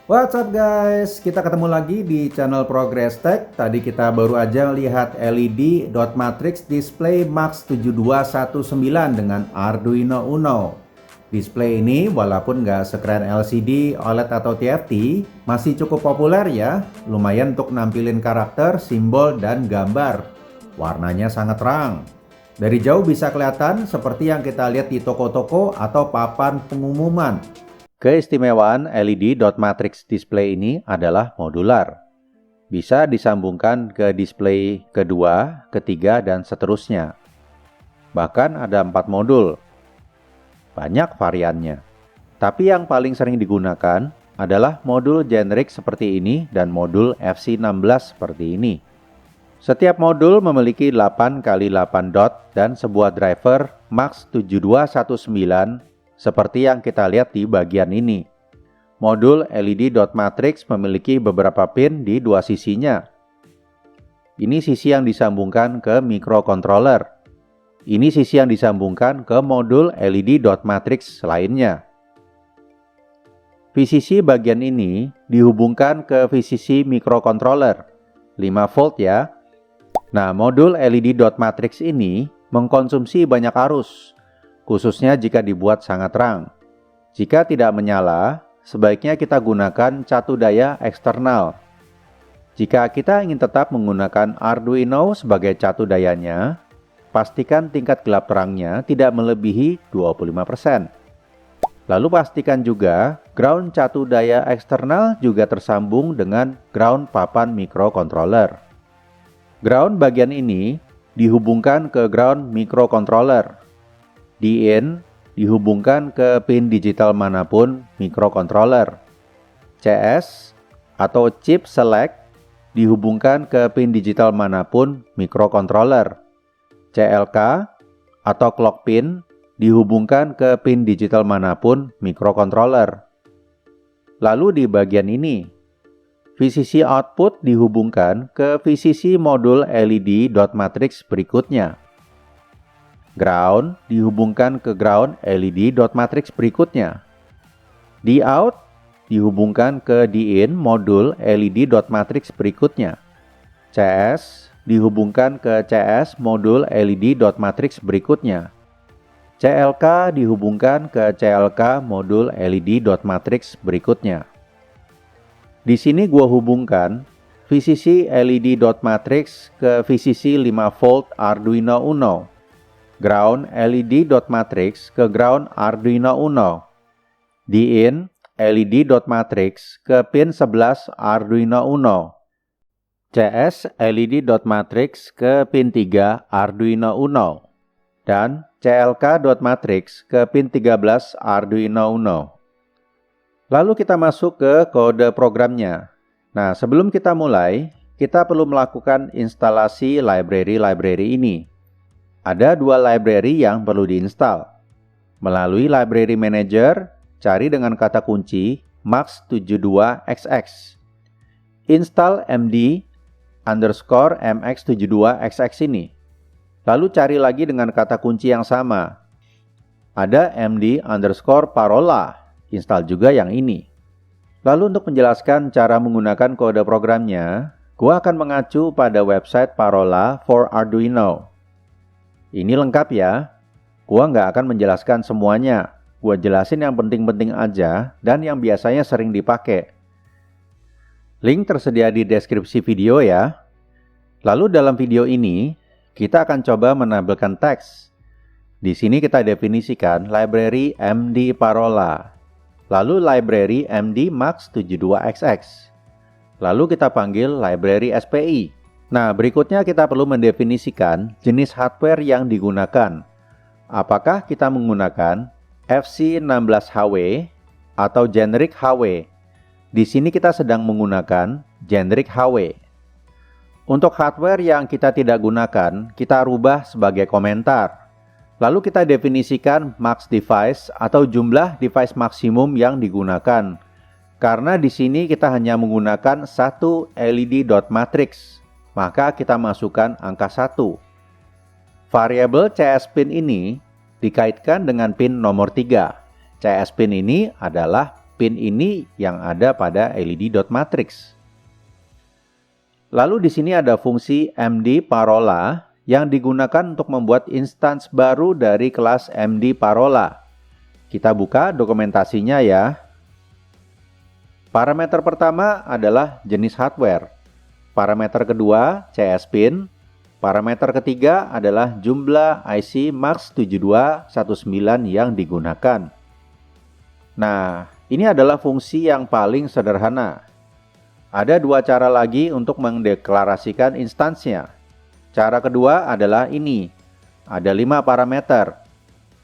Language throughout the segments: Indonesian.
What's up guys, kita ketemu lagi di channel Progress Tech. Tadi kita baru aja lihat LED dot matrix display Max 7219 dengan Arduino Uno. Display ini walaupun nggak sekeren LCD, OLED atau TFT, masih cukup populer ya. Lumayan untuk nampilin karakter, simbol, dan gambar. Warnanya sangat terang. Dari jauh bisa kelihatan seperti yang kita lihat di toko-toko atau papan pengumuman. Keistimewaan LED dot matrix display ini adalah modular. Bisa disambungkan ke display kedua, ketiga, dan seterusnya. Bahkan ada 4 modul. Banyak variannya. Tapi yang paling sering digunakan adalah modul generik seperti ini dan modul FC16 seperti ini. Setiap modul memiliki 8x8 dot dan sebuah driver Max 7219 seperti yang kita lihat di bagian ini. Modul LED dot matrix memiliki beberapa pin di dua sisinya. Ini sisi yang disambungkan ke microcontroller. Ini sisi yang disambungkan ke modul LED dot matrix lainnya. VCC bagian ini dihubungkan ke VCC microcontroller. 5 volt ya. Nah, modul LED dot matrix ini mengkonsumsi banyak arus, khususnya jika dibuat sangat terang. Jika tidak menyala, sebaiknya kita gunakan catu daya eksternal. Jika kita ingin tetap menggunakan Arduino sebagai catu dayanya, pastikan tingkat gelap terangnya tidak melebihi 25%. Lalu pastikan juga ground catu daya eksternal juga tersambung dengan ground papan microcontroller. Ground bagian ini dihubungkan ke ground microcontroller. DIN dihubungkan ke pin digital manapun microcontroller. CS atau chip select dihubungkan ke pin digital manapun microcontroller. CLK atau clock pin dihubungkan ke pin digital manapun microcontroller. Lalu di bagian ini, VCC output dihubungkan ke VCC modul LED dot matrix berikutnya. Ground dihubungkan ke ground LED dot matrix berikutnya. Dout dihubungkan ke DIN modul LED dot matrix berikutnya. CS dihubungkan ke CS modul LED dot matrix berikutnya. CLK dihubungkan ke CLK modul LED dot matrix berikutnya. Di sini gua hubungkan VCC LED dot matrix ke VCC 5 volt Arduino Uno. Ground LED dot matrix ke ground Arduino Uno. DIN LED dot matrix ke pin 11 Arduino Uno. CS LED dot matrix ke pin 3 Arduino Uno. Dan CLK dot matrix ke pin 13 Arduino Uno. Lalu kita masuk ke kode programnya. Nah, sebelum kita mulai, kita perlu melakukan instalasi library-library ini. Ada 2 library yang perlu diinstal. Melalui Library Manager, cari dengan kata kunci Max72XX. Install MD_MX72XX ini. Lalu cari lagi dengan kata kunci yang sama. Ada MD_Parola. Install juga yang ini. Lalu untuk menjelaskan cara menggunakan kode programnya, gua akan mengacu pada website Parola for Arduino. Ini lengkap ya. Gua nggak akan menjelaskan semuanya. Gua jelasin yang penting-penting aja dan yang biasanya sering dipakai. Link tersedia di deskripsi video ya. Lalu dalam video ini, kita akan coba menampilkan teks. Di sini kita definisikan library MD Parola. Lalu library MD Max72XX. Lalu kita panggil library SPI. Nah, berikutnya kita perlu mendefinisikan jenis hardware yang digunakan. Apakah kita menggunakan FC16HW atau generic HW? Di sini kita sedang menggunakan generic HW. Untuk hardware yang kita tidak gunakan, kita rubah sebagai komentar. Lalu kita definisikan max device atau jumlah device maksimum yang digunakan. Karena di sini kita hanya menggunakan satu LED dot matrix, maka kita masukkan angka 1. Variabel CS pin ini dikaitkan dengan pin nomor 3. CS pin ini adalah pin ini yang ada pada LED.matrix. Lalu di sini ada fungsi MD Parola yang digunakan untuk membuat instance baru dari kelas MD Parola. Kita buka dokumentasinya ya. Parameter pertama adalah jenis hardware. Parameter kedua CS pin. Parameter ketiga adalah jumlah IC MAX7219 yang digunakan. Nah, ini adalah fungsi yang paling sederhana. Ada dua cara lagi untuk mendeklarasikan instansnya. Cara kedua adalah ini. Ada 5 parameter.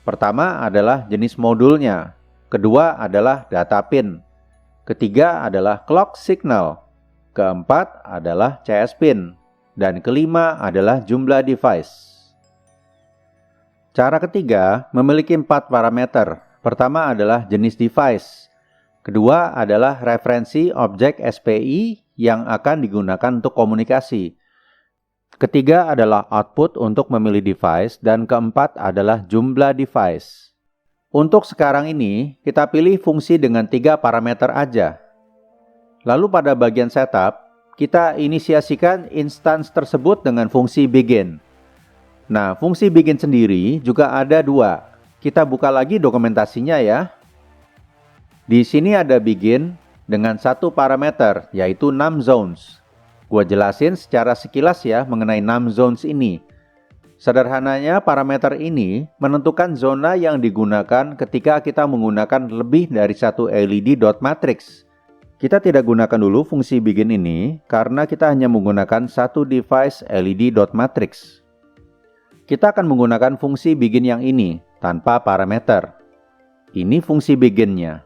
Pertama adalah jenis modulnya. Kedua adalah data pin. Ketiga adalah clock signal. Keempat adalah CS pin. Dan kelima adalah jumlah device. Cara ketiga memiliki 4 parameter. Pertama adalah jenis device. Kedua adalah referensi objek SPI yang akan digunakan untuk komunikasi. Ketiga adalah output untuk memilih device. Dan keempat adalah jumlah device. Untuk sekarang ini, kita pilih fungsi dengan 3 parameter aja. Lalu pada bagian setup, kita inisiasikan instance tersebut dengan fungsi begin. Nah, fungsi begin sendiri juga ada 2. Kita buka lagi dokumentasinya ya. Di sini ada begin dengan 1 parameter, yaitu num zones. Gua jelasin secara sekilas ya mengenai num zones ini. Sederhananya, parameter ini menentukan zona yang digunakan ketika kita menggunakan lebih dari 1 LED.matrix. Kita tidak gunakan dulu fungsi begin ini karena kita hanya menggunakan 1 device LED.matrix. Kita akan menggunakan fungsi begin yang ini tanpa parameter. Ini fungsi beginnya.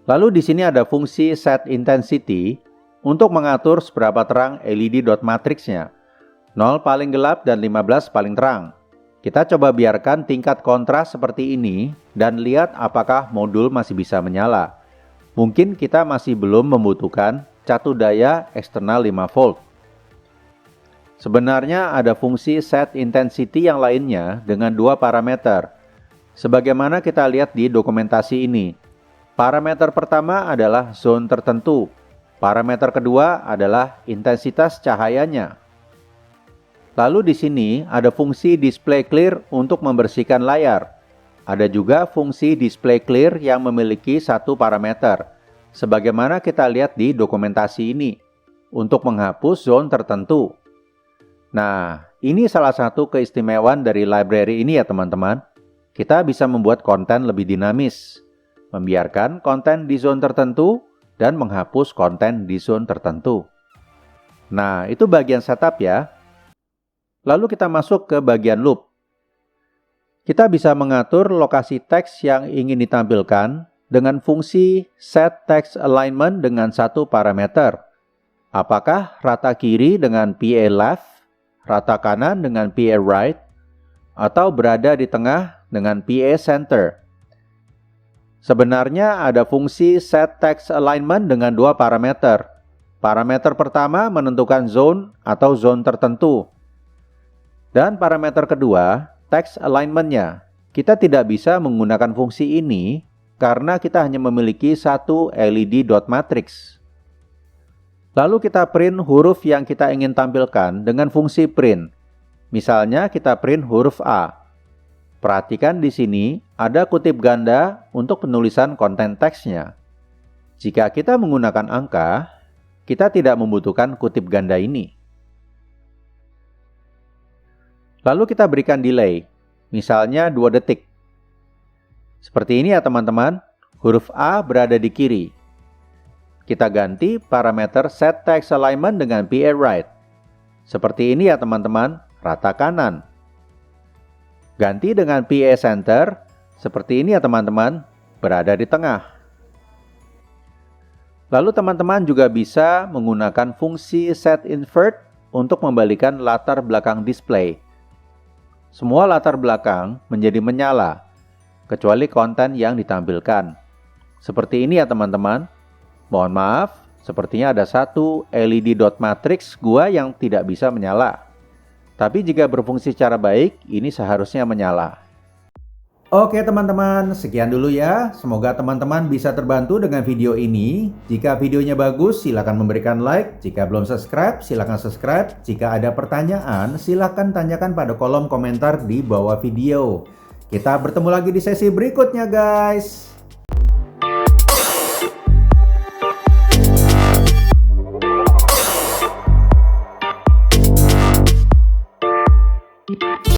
Lalu di sini ada fungsi set intensity untuk mengatur seberapa terang LED.matrixnya. 0 paling gelap dan 15 paling terang. Kita coba biarkan tingkat kontras seperti ini dan lihat apakah modul masih bisa menyala. Mungkin kita masih belum membutuhkan catu daya eksternal 5 volt. Sebenarnya ada fungsi set intensity yang lainnya dengan 2 parameter. Sebagaimana kita lihat di dokumentasi ini. Parameter pertama adalah zone tertentu. Parameter kedua adalah intensitas cahayanya. Lalu di sini ada fungsi display clear untuk membersihkan layar. Ada juga fungsi display clear yang memiliki 1 parameter, sebagaimana kita lihat di dokumentasi ini, untuk menghapus zone tertentu. Nah, ini salah satu keistimewaan dari library ini ya teman-teman. Kita bisa membuat konten lebih dinamis, membiarkan konten di zone tertentu, dan menghapus konten di zone tertentu. Nah, itu bagian setup ya. Lalu kita masuk ke bagian loop. Kita bisa mengatur lokasi teks yang ingin ditampilkan dengan fungsi set text alignment dengan 1 parameter. Apakah rata kiri dengan PA left, rata kanan dengan PA right, atau berada di tengah dengan PA center. Sebenarnya ada fungsi set text alignment dengan 2 parameter. Parameter pertama menentukan zone atau zone tertentu. Dan parameter kedua, text alignment-nya. Kita tidak bisa menggunakan fungsi ini karena kita hanya memiliki 1 LED.matrix. Lalu kita print huruf yang kita ingin tampilkan dengan fungsi print. Misalnya kita print huruf A. Perhatikan di sini ada kutip ganda untuk penulisan konten teksnya. Jika kita menggunakan angka, kita tidak membutuhkan kutip ganda ini. Lalu kita berikan delay, misalnya 2 detik. Seperti ini ya teman-teman, huruf A berada di kiri. Kita ganti parameter set text alignment dengan PA right. Seperti ini ya teman-teman, rata kanan. Ganti dengan PA center, seperti ini ya teman-teman, berada di tengah. Lalu teman-teman juga bisa menggunakan fungsi set invert untuk membalikan latar belakang display. Semua latar belakang menjadi menyala, kecuali konten yang ditampilkan. Seperti ini ya teman-teman. Mohon maaf, sepertinya ada 1 LED.matrix gua yang tidak bisa menyala. Tapi jika berfungsi secara baik, ini seharusnya menyala. Oke teman-teman, sekian dulu ya. Semoga teman-teman bisa terbantu dengan video ini. Jika videonya bagus, silakan memberikan like. Jika belum subscribe, silakan subscribe. Jika ada pertanyaan, silakan tanyakan pada kolom komentar di bawah video. Kita bertemu lagi di sesi berikutnya guys.